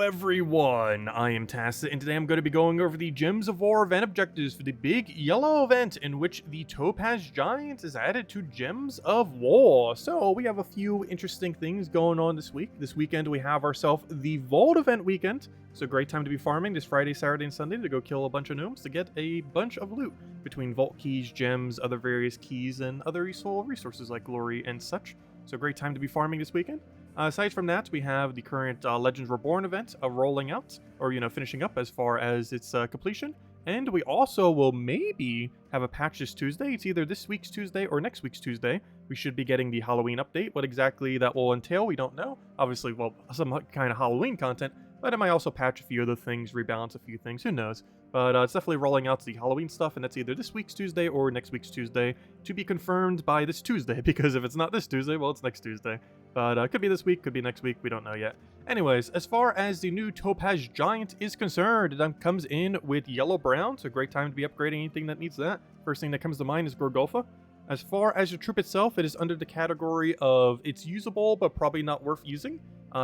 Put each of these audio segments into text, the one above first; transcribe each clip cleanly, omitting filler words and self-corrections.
Everyone, I am Tacit, and today I'm going to be going over the Gems of War event objectives for the big yellow event in which the Topaz Giant is added to Gems of War. So we have a few interesting things going on this week. This weekend we have ourselves the Vault event weekend, so great time to be farming this Friday, Saturday, and Sunday to go kill a bunch of gnomes to get a bunch of loot between vault keys, gems, other various keys, and other useful resources like glory and such. So great time to be farming this weekend. Aside from that, we have the current Legends Reborn event rolling out, or, finishing up as far as its completion. And we also will maybe have a patch this Tuesday. It's either this week's Tuesday or next week's Tuesday. We should be getting the Halloween update. What exactly that will entail, we don't know. Obviously, well, some kind of Halloween content, but it might also patch a few other things, rebalance a few things, who knows. But it's definitely rolling out the Halloween stuff, and that's either this week's Tuesday or next week's Tuesday, to be confirmed by this Tuesday, because if it's not this Tuesday, well, it's next Tuesday. But could be this week, could be next week, we don't know yet. Anyways, as far as the new Topaz Giant is concerned, it comes in with yellow-brown, so great time to be upgrading anything that needs that. First thing that comes to mind is Gorgolfa. As far as the troop itself, it is under the category of it's usable, but probably not worth using.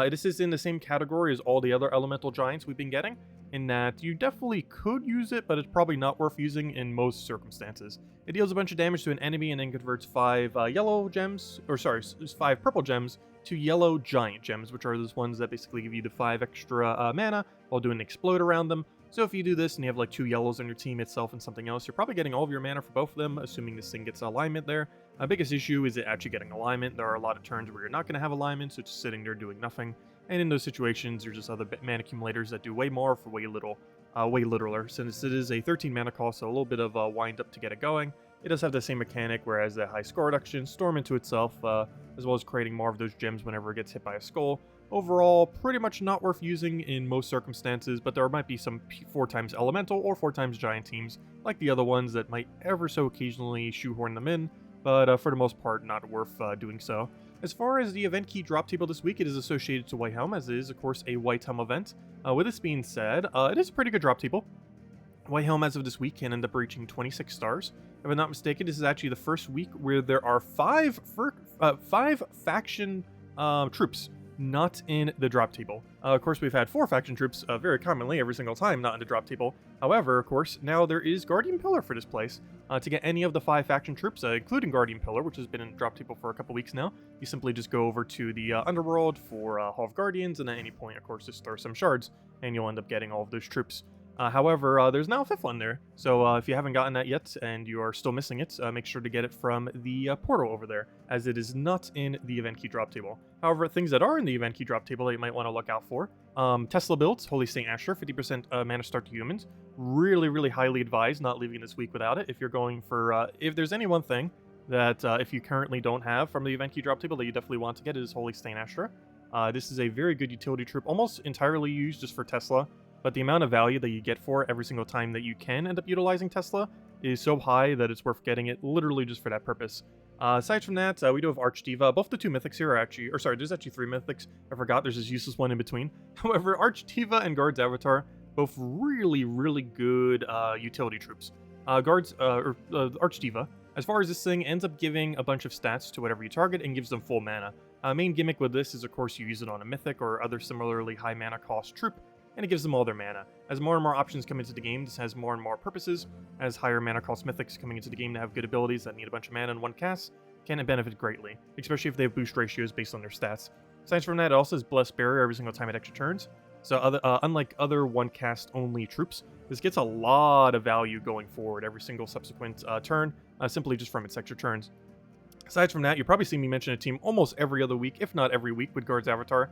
This is in the same category as all the other elemental giants we've been getting, in that you definitely could use it, but it's probably not worth using in most circumstances. It deals a bunch of damage to an enemy and then converts 5 yellow gems, or sorry, 5 purple gems to yellow giant gems, which are those ones that basically give you the 5 extra mana while doing explode around them. So if you do this and you have like 2 yellows on your team itself and something else, you're probably getting all of your mana for both of them, assuming this thing gets alignment there. Biggest issue is it actually getting alignment. There are a lot of turns where you're not going to have alignment, so it's just sitting there doing nothing. And in those situations, there's just other mana accumulators that do way more for way little, way littler. Since it is a 13 mana cost, so a little bit of a wind up to get it going. It does have the same mechanic, whereas the high score reduction, storm into itself, as well as creating more of those gems whenever it gets hit by a skull. Overall, pretty much not worth using in most circumstances, but there might be some 4x elemental or 4x giant teams, like the other ones, that might ever so occasionally shoehorn them in, but for the most part, not worth doing so. As far as the event key drop table this week, it is associated to Whitehelm, as it is, of course, a Whitehelm event. With this being said, it is a pretty good drop table. Whitehelm, as of this week, can end up reaching 26 stars. If I'm not mistaken, this is actually the first week where there are 5 faction troops not in the drop table. Of course, we've had 4 faction troops very commonly every single time not in the drop table. However, of course, now there is Guardian Pillar for this place. To get any of the 5 faction troops, including Guardian Pillar, which has been in the drop table for a couple weeks now, you simply just go over to the Underworld for Hall of Guardians, and at any point, of course, just throw some shards, and you'll end up getting all of those troops. However, there's now a 5th one there, so if you haven't gotten that yet and you are still missing it, make sure to get it from the portal over there, as it is not in the event key drop table. However, things that are in the event key drop table that you might want to look out for: Tesla builds, Holy Saint Asher, 50% mana start to humans. Really, really highly advised not leaving this week without it. If you're going for, if there's any one thing that if you currently don't have from the event key drop table that you definitely want to get, it is Holy Saint Asher. This is a very good utility troop, almost entirely used just for Tesla. But the amount of value that you get for it every single time that you can end up utilizing Tesla is so high that it's worth getting it literally just for that purpose. Aside from that, we do have Archdiva. Both the 2 mythics here are actually, or sorry, there's actually 3 mythics. I forgot there's this useless one in between. However, Archdiva and Guard's Avatar, both really, really good utility troops. Archdiva, as far as this thing, ends up giving a bunch of stats to whatever you target and gives them full mana. Main gimmick with this is, of course, you use it on a mythic or other similarly high mana cost troop, and it gives them all their mana. As more and more options come into the game, this has more and more purposes, as higher mana cost mythics coming into the game that have good abilities that need a bunch of mana in one cast can benefit greatly, especially if they have boost ratios based on their stats. Aside from that, it also has Blessed Barrier every single time it extra turns, so unlike other one cast only troops, this gets a lot of value going forward every single subsequent turn, simply just from its extra turns. Aside from that, you'll probably see me mention a team almost every other week, if not every week, with Guard's Avatar.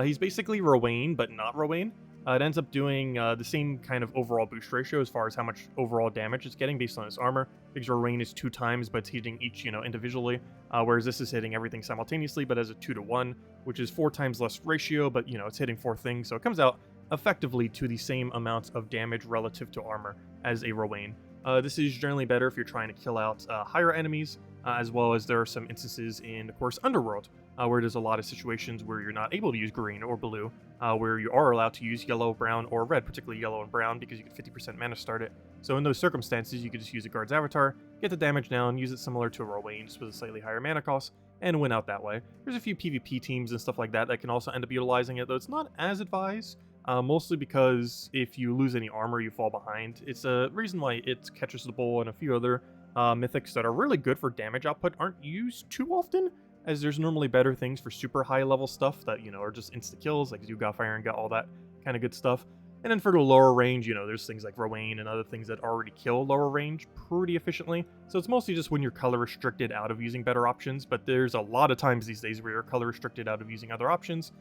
He's basically Rowain, but not Rowain. It ends up doing the same kind of overall boost ratio as far as how much overall damage it's getting based on its armor, because Rowain is 2 times, but it's hitting each, individually, whereas this is hitting everything simultaneously, but as a 2-to-1, which is 4 times less ratio, but, it's hitting 4 things, so it comes out effectively to the same amount of damage relative to armor as a Rowain. This is generally better if you're trying to kill out higher enemies, as well as there are some instances in, of course, Underworld, where there's a lot of situations where you're not able to use green or blue, where you are allowed to use yellow, brown, or red, particularly yellow and brown, because you get 50% mana start it. So in those circumstances, you could just use a Guard's Avatar, get the damage down, use it similar to a Rowain, just with a slightly higher mana cost, and win out that way. There's a few PvP teams and stuff like that that can also end up utilizing it, though it's not as advised. mostly because if you lose any armor, you fall behind. It's a reason why it catches the bull and a few other mythics that are really good for damage output aren't used too often, as there's normally better things for super high level stuff that, are just insta kills, like Zuga, Fire and Gut, all that kind of good stuff. And then for the lower range, there's things like Rowan and other things that already kill lower range pretty efficiently. So it's mostly just when you're color restricted out of using better options, but there's a lot of times these days where you're color restricted out of using other options.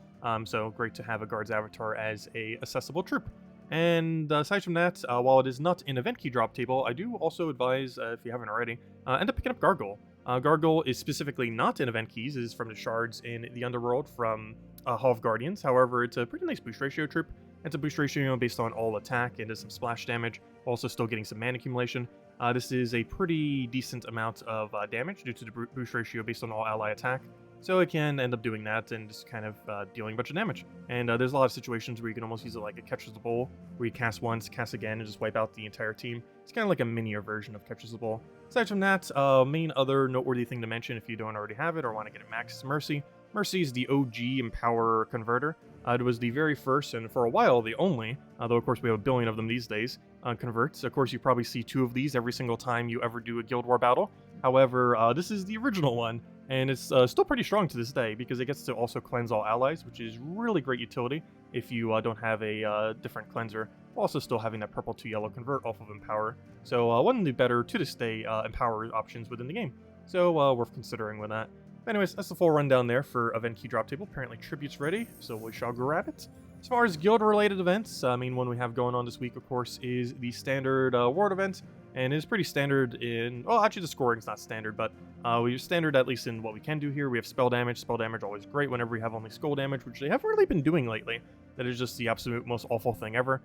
So great to have a guard's avatar as a accessible troop. And aside from that, while it is not an event key drop table, I do also advise, if you haven't already, end up picking up Gargoyle. Gargoyle is specifically not in event keys, it is from the shards in the Underworld from Hall of Guardians. However, it's a pretty nice boost ratio troop. It's a boost ratio based on all attack and does some splash damage, also still getting some mana accumulation. This is a pretty decent amount of damage due to the boost ratio based on all ally attack. So it can end up doing that and just kind of dealing a bunch of damage. And there's a lot of situations where you can almost use it like a Catches the Bull, where you cast once, cast again, and just wipe out the entire team. It's kind of like a minier version of Catches the Bull. Aside from that, main other noteworthy thing to mention if you don't already have it or want to get it maxed is Mercy. Mercy is the OG Empower Converter. It was the very first, and for a while, the only, though of course we have a billion of them these days, converts. Of course, you probably see 2 of these every single time you ever do a Guild War battle. However, this is the original one, and it's still pretty strong to this day, because it gets to also cleanse all allies, which is really great utility if you don't have a different cleanser, while also still having that purple to yellow convert off of Empower. So one of the better, to this day, Empower options within the game. So worth considering with that. Anyways, that's the full rundown there for event key drop table. Apparently Tribute's ready, so we shall grab it. As far as guild-related events, one we have going on this week, of course, is the standard Ward event, and it's pretty standard in... Well, actually, the scoring's not standard, but we're standard at least in what we can do here. We have spell damage. Spell damage always great whenever we have only skull damage, which they haven't really been doing lately. That is just the absolute most awful thing ever.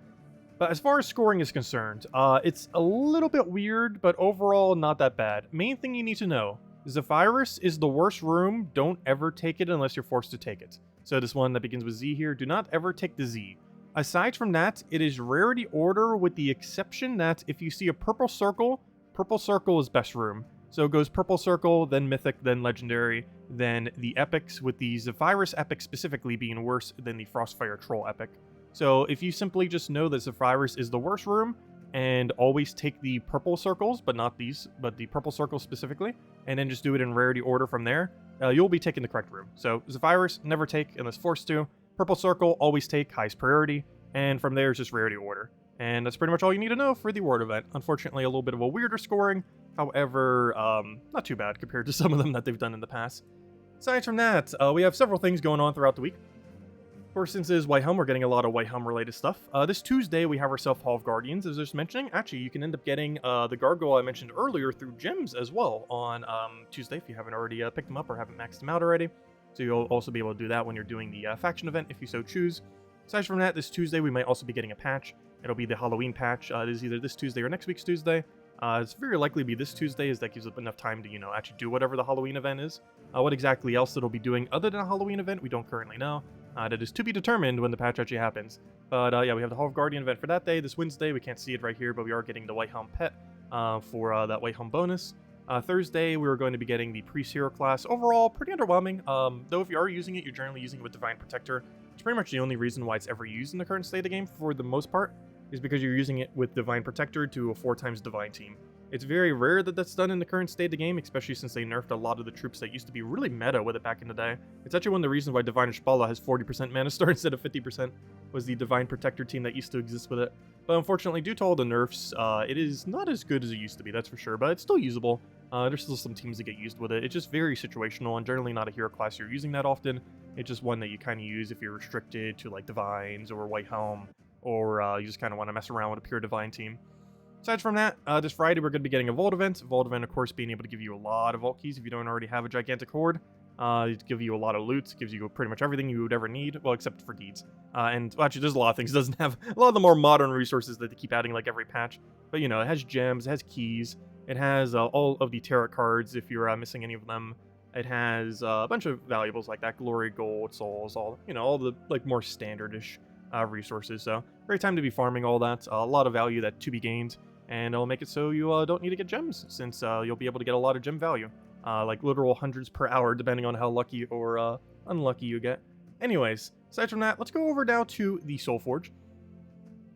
But as far as scoring is concerned, it's a little bit weird, but overall not that bad. Main thing you need to know, Zephyrus is the worst room. Don't ever take it unless you're forced to take it. So this one that begins with Z here, do not ever take the Z. Aside from that, it is rarity order with the exception that if you see a purple circle is best room. So it goes purple circle, then mythic, then legendary, then the epics, with the Zephyrus epic specifically being worse than the Frostfire Troll epic. So if you simply just know that Zephyrus is the worst room, and always take the purple circles, but not these, but the purple circles specifically, and then just do it in rarity order from there, you'll be taking the correct room. So Zephyrus, never take unless forced to. Purple circle, always take, highest priority, and from there it's just rarity order. And that's pretty much all you need to know for the Ward event. Unfortunately, a little bit of a weirder scoring, however, not too bad compared to some of them that they've done in the past. Aside from that, we have several things going on throughout the week. Of course, since it is Whitehelm, we're getting a lot of Whitehelm related stuff. This Tuesday, we have ourselves Hall of Guardians, as I was mentioning. Actually, you can end up getting the Gargoyle I mentioned earlier through gems as well on Tuesday, if you haven't already picked them up or haven't maxed them out already. So you'll also be able to do that when you're doing the faction event, if you so choose. Aside from that, this Tuesday, we might also be getting a patch. It'll be the Halloween patch. It is either this Tuesday or next week's Tuesday. It's very likely to be this Tuesday, as that gives up enough time to, actually do whatever the Halloween event is. What exactly else it'll be doing other than a Halloween event, we don't currently know. That is to be determined when the patch actually happens. But yeah, we have the Hall of Guardian event for that day. This Wednesday, we can't see it right here, but we are getting the Whitehelm pet for that Whitehelm bonus. Thursday, we're going to be getting the Priest Hero class. Overall, pretty underwhelming. Though if you are using it, you're generally using it with Divine Protector. It's pretty much the only reason why it's ever used in the current state of the game, for the most part, is because you're using it with Divine Protector to a 4x Divine team. It's very rare that that's done in the current state of the game, especially since they nerfed a lot of the troops that used to be really meta with it back in the day. It's actually one of the reasons why Divine Ishbala has 40% mana star instead of 50%, was the Divine Protector team that used to exist with it. But unfortunately, due to all the nerfs, it is not as good as it used to be, that's for sure, but it's still usable. There's still some teams that get used with it. It's just very situational, and generally not a hero class you're using that often. It's just one that you kind of use if you're restricted to like Divines or Whitehelm, or you just kind of want to mess around with a pure Divine team. Aside from that, this Friday we're going to be getting a Vault event. Vault event, of course, being able to give you a lot of Vault keys if you don't already have a gigantic hoard. It gives you a lot of loot. It gives you pretty much everything you would ever need, well, except for deeds. And well, actually, there's a lot of things. It doesn't have a lot of the more modern resources that they keep adding like every patch. But it has gems, it has keys, it has all of the tarot cards if you're missing any of them. It has a bunch of valuables like that, glory, gold, souls, all all the like more standardish resources. So great time to be farming all that. A lot of value that to be gained. And it'll make it so you don't need to get gems, since you'll be able to get a lot of gem value. Like literal hundreds per hour, depending on how lucky or unlucky you get. Anyways, aside from that, let's go over now to the Soulforge.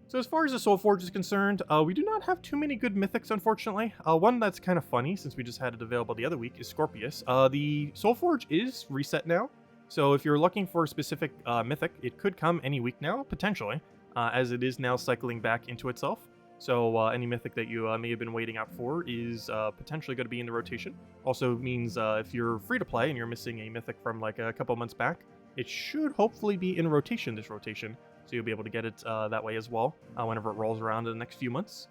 So as far as the Soulforge is concerned, we do not have too many good mythics, unfortunately. One that's kind of funny, since we just had it available the other week, is Scorpius. The Soulforge is reset now, so if you're looking for a specific mythic, it could come any week now, potentially, as it is now cycling back into itself. So any mythic that you may have been waiting out for is potentially going to be in the rotation. Also means if you're free to play and you're missing a mythic from like a couple months back, it should hopefully be in rotation this rotation. So you'll be able to get it that way as well whenever it rolls around in the next few months.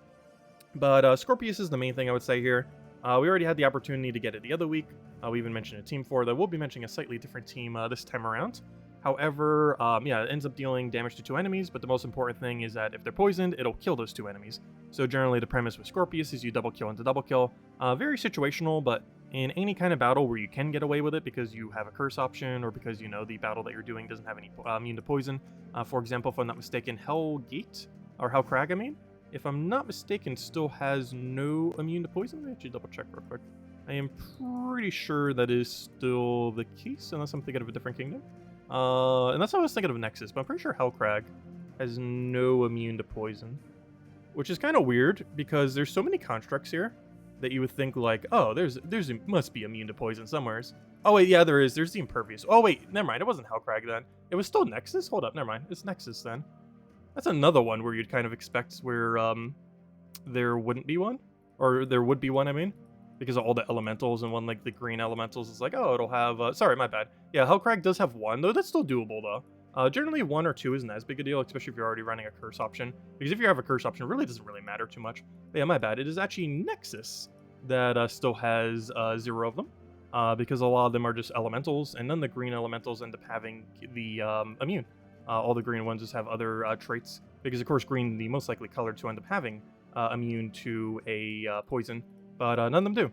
But Scorpius is the main thing I would say here. We already had the opportunity to get it the other week. We even mentioned a team for that. We'll be mentioning a slightly different team this time around. However, yeah, it ends up dealing damage to 2 enemies, but the most important thing is that if they're poisoned, it'll kill those 2 enemies. So generally the premise with Scorpius is you double kill into double kill. Very situational, but in any kind of battle where you can get away with it because you have a curse option or because you know the battle that you're doing doesn't have any immune to poison. For example, if I'm not mistaken, Hellgate, or Hellcrag, I mean, if I'm not mistaken, still has no immune to poison. Let me actually double check real quick. I am pretty sure that is still the case, unless I'm thinking of a different kingdom. Unless I was thinking of Nexus, but I'm pretty sure Hellcrag has no immune to poison. Which is kind of weird, because there's so many constructs here that you would think like, oh, must be immune to poison somewheres. Oh wait, yeah, there is. There's the Impervious. Oh wait, never mind. It wasn't Hellcrag then. It was still Nexus? Hold up, never mind. It's Nexus then. That's another one where you'd kind of expect where there wouldn't be one. Or there would be one, I mean. Because of all the elementals and one like the green elementals is like, oh, it'll have... sorry, my bad. Yeah, Hellcrag does have one, though that's still doable, though. Generally, 1 or 2 isn't as big a deal, especially if you're already running a curse option. Because if you have a curse option, it really doesn't really matter too much. But yeah, my bad. It is actually Nexus that still has 0 of them. Because a lot of them are just elementals, and then the green elementals end up having the immune. All the green ones just have other traits. Because, of course, green, the most likely color to end up having immune to a poison. But none of them do.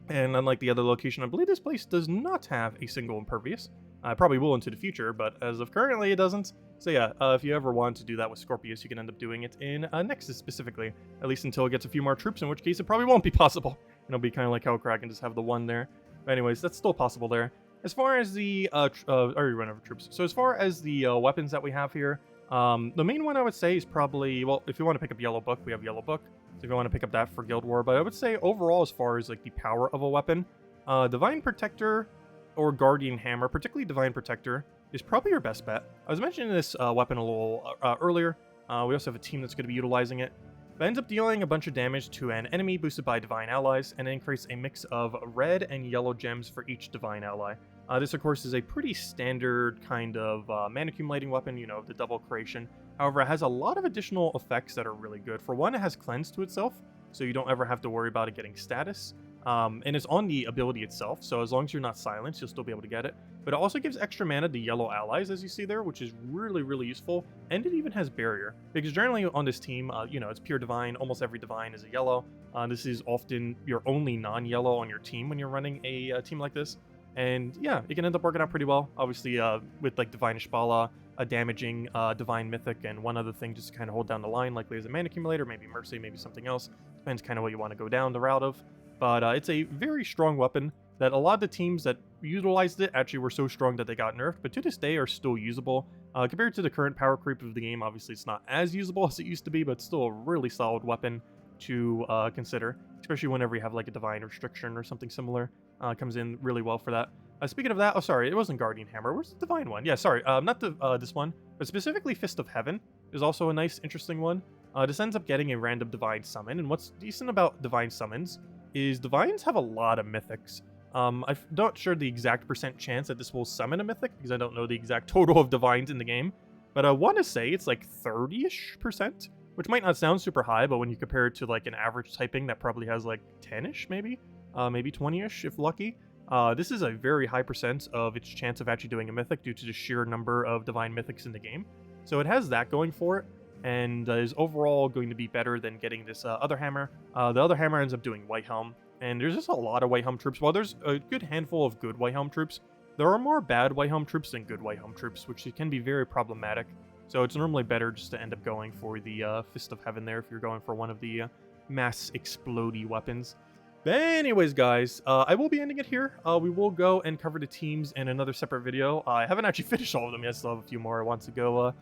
And unlike the other location, I believe this place does not have a single Impervious. Probably will into the future, but as of currently, it doesn't. So yeah, if you ever want to do that with Scorpius, you can end up doing it in Nexus specifically. At least until it gets a few more troops, in which case it probably won't be possible. It'll be kind of like Hellcrag and just have the 1 there. But anyways, that's still possible there. As far as the... I already ran over troops. So as far as the weapons that we have here, the main one I would say is probably... Well, if you want to pick up Yellow Book, we have Yellow Book. So if you want to pick up that for Guild War. But I would say overall, as far as like the power of a weapon, Divine Protector or Guardian Hammer, particularly Divine Protector, is probably your best bet. I was mentioning this weapon a little earlier. We also have a team that's going to be utilizing it. It ends up dealing a bunch of damage to an enemy boosted by Divine Allies, and it creates a mix of red and yellow gems for each Divine Ally. This, of course, is a pretty standard kind of mana accumulating weapon, you know, the double creation. However, it has a lot of additional effects that are really good. For one, it has cleanse to itself, so you don't ever have to worry about it getting status. And it's on the ability itself, so as long as you're not silenced, you'll still be able to get it. But it also gives extra mana to yellow allies, as you see there, which is really, really useful. And it even has barrier, because generally on this team, you know, it's pure divine. Almost every divine is a yellow. This is often your only non-yellow on your team when you're running a team like this. And yeah, it can end up working out pretty well. Obviously, with like Divine Ishbala, a damaging Divine Mythic, and one other thing just to kind of hold down the line, likely as a mana accumulator, maybe Mercy, maybe something else. Depends kind of what you want to go down the route of. But it's a very strong weapon that a lot of the teams that utilized it actually were so strong that they got nerfed, but to this day are still usable. Compared to the current power creep of the game, obviously it's not as usable as it used to be, but still a really solid weapon to consider, especially whenever you have like a Divine Restriction or something similar. Comes in really well for that. Speaking of that, oh sorry, it wasn't Guardian Hammer. Where's the Divine one? Yeah, sorry, not this one, but specifically Fist of Heaven is also a nice, interesting one. This ends up getting a random Divine Summon, and what's decent about Divine Summons is Divines have a lot of Mythics. I'm not sure the exact % chance that this will summon a Mythic, because I don't know the exact total of Divines in the game, but I want to say it's like 30-ish%, which might not sound super high, but when you compare it to like an average typing that probably has like 10-ish maybe, maybe 20-ish if lucky. This is a very high % of its chance of actually doing a Mythic due to the sheer number of Divine Mythics in the game. So it has that going for it, and is overall going to be better than getting this other hammer. The other hammer ends up doing Whitehelm, and there's just a lot of Whitehelm troops. While there's a good handful of good Whitehelm troops, there are more bad Whitehelm troops than good Whitehelm troops, which can be very problematic. So it's normally better just to end up going for the Fist of Heaven there if you're going for one of the mass explodey weapons. But anyways, guys, I will be ending it here. We will go and cover the teams in another separate video. I haven't actually finished all of them yet. I still have a few more I want to go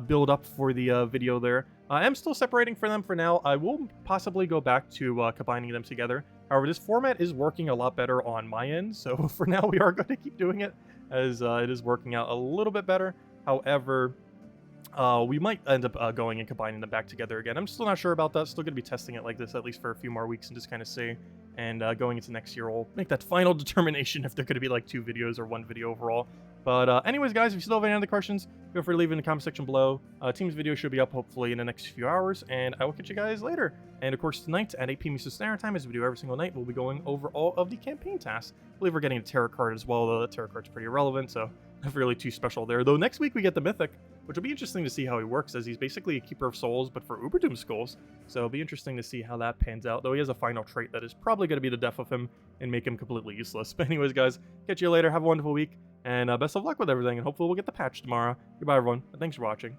build up for the video there. I am still separating for them for now. I will possibly go back to combining them together. However, this format is working a lot better on my end, so for now we are going to keep doing it, as it is working out a little bit better. However, we might end up going and combining them back together again. I'm still not sure about that. Still going to be testing it like this at least for a few more weeks and just kind of see. And going into next year, we'll make that final determination if they're going to be like 2 videos or 1 video overall. But anyways, guys, if you still have any other questions, feel free to leave it in the comment section below. Team's video should be up hopefully in the next few hours, and I will catch you guys later. And of course, tonight at 8 p.m. Eastern Standard Time, as we do every single night, we'll be going over all of the campaign tasks. I believe we're getting a tarot card as well, though the tarot card's pretty irrelevant, so not really too special there. Though next week we get the Mythic, which will be interesting to see how he works, as he's basically a Keeper of Souls, but for Uberdoom skulls. So it'll be interesting to see how that pans out, though he has a final trait that is probably going to be the death of him and make him completely useless. But anyways, guys, catch you later. Have a wonderful week, and best of luck with everything, and hopefully we'll get the patch tomorrow. Goodbye, everyone, and thanks for watching.